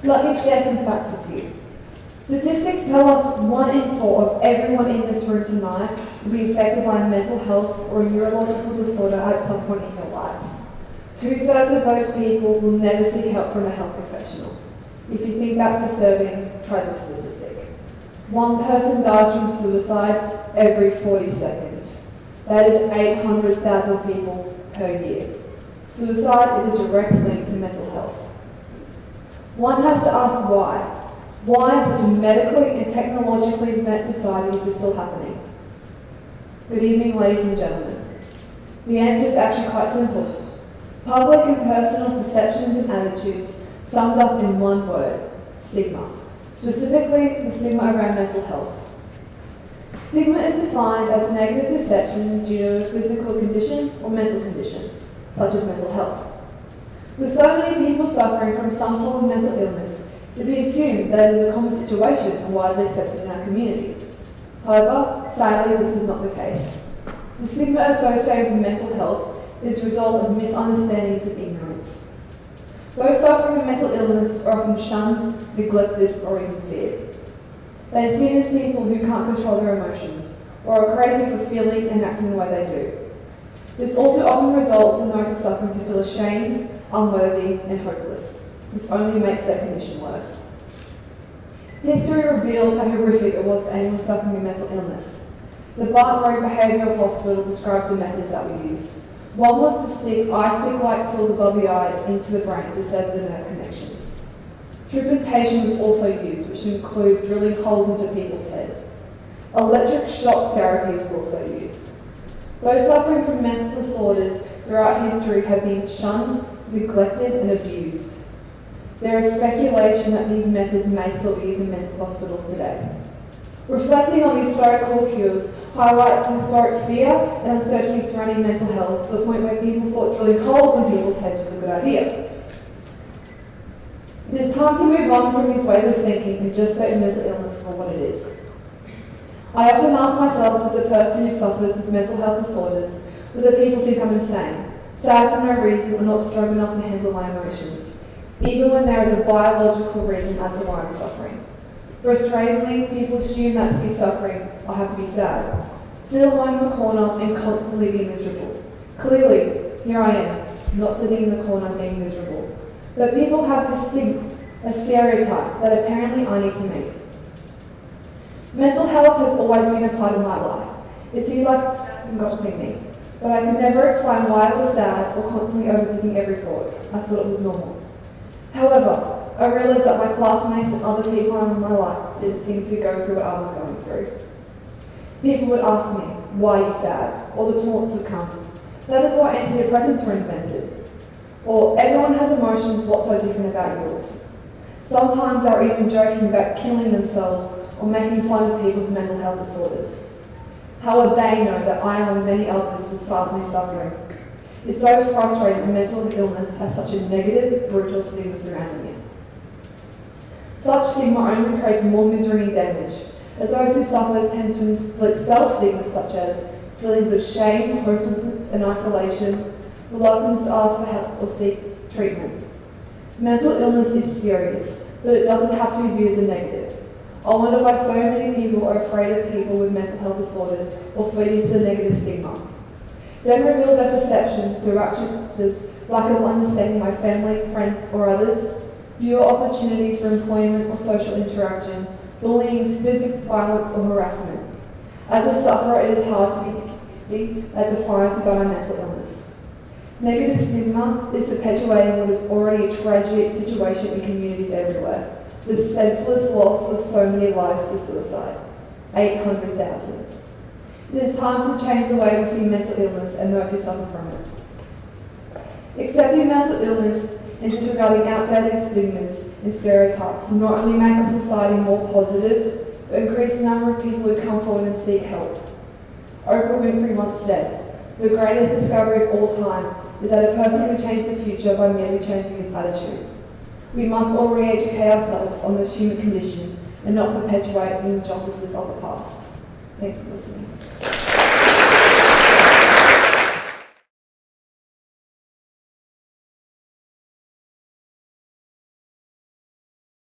Let me share some facts with you. Statistics tell us 1 in 4 of everyone in this room tonight will be affected by a mental health or a neurological disorder at some point in your lives. 2/3 of those people will never seek help from a health professional. If you think that's disturbing, try this statistic. 1 person dies from suicide every 40 seconds. That is 800,000 people per year. Suicide is a direct link to mental health. One has to ask why. Why in such a medically and technologically advanced society is this still happening? Good evening, ladies and gentlemen. The answer is actually quite simple. Public and personal perceptions and attitudes summed up in one word: stigma. Specifically, the stigma around mental health. Stigma is defined as a negative perception due to a physical condition or mental condition, such as mental health. With so many people suffering from some form of mental illness, it would be assumed that it is a common situation and widely accepted in our community. However, sadly, this is not the case. The stigma associated with mental health is a result of misunderstandings and ignorance. Those suffering with mental illness are often shunned, neglected, or even feared. They are seen as people who can't control their emotions, or are crazy for feeling and acting the way they do. This all too often results in those suffering to feel ashamed, unworthy, and hopeless. This only makes their condition worse. History reveals how horrific it was to anyone suffering with mental illness. The Barton Road Behavioural Hospital describes the methods that we used. One was to stick ice-pick-like tools above the eyes into the brain to sever the nerve connections. Trupitation was also used, which included drilling holes into people's head. Electric shock therapy was also used. Those suffering from mental disorders throughout history have been shunned, neglected, and abused. There is speculation that these methods may still be used in mental hospitals today. Reflecting on the historical cures highlights the historic fear and uncertainty surrounding mental health to the point where people thought drilling holes in people's heads was a good idea. It is time to move on from these ways of thinking and just say mental illness for what it is. I often ask myself, as a person who suffers with mental health disorders, whether people think I'm insane, sad for no reason, or not strong enough to handle my emotions, even when there is a biological reason as to why I'm suffering. Frustratingly, people assume that to be suffering, I have to be sad, sit alone in the corner and constantly be miserable. Clearly, here I am, not sitting in the corner being miserable. But people have this stigma, a stereotype that apparently I need to meet. Mental health has always been a part of my life. It seemed like it got to me, but I could never explain why I was sad or constantly overthinking every thought. I thought it was normal. However, I realised that my classmates and other people in my life didn't seem to go through what I was going through. People would ask me, why are you sad? Or the taunts would come. That is why antidepressants were invented. Or everyone has emotions, what's so different about yours? Sometimes they're even joking about killing themselves or making fun of people with mental health disorders. How would they know that I, among many others, was silently suffering? It's so frustrating that mental illness has such a negative, brutal stigma surrounding it. Such stigma only creates more misery and damage, as those who suffer tend to inflict self-stigma such as feelings of shame, hopelessness and isolation, reluctance to ask for help or seek treatment. Mental illness is serious, but it doesn't have to be viewed as a negative. I wonder why so many people are afraid of people with mental health disorders or feed into the negative stigma. Then reveal their perceptions through actions such as lack of understanding by family, friends or others, fewer opportunities for employment or social interaction, bullying, physical violence or harassment. As a sufferer, it is hard to be in a community that defines about my mental illness. Negative stigma is perpetuating what is already a tragic situation in communities everywhere. The senseless loss of so many lives to suicide. 800,000. It is time to change the way we see mental illness and those who suffer from it. Accepting mental illness and disregarding outdated stigmas and stereotypes will not only make our society more positive, but increase the number of people who come forward and seek help. Oprah Winfrey once said, "The greatest discovery of all time is that a person can change the future by merely changing his attitude." We must all re-educate ourselves on this human condition and not perpetuate the injustices of the past. Thanks for listening.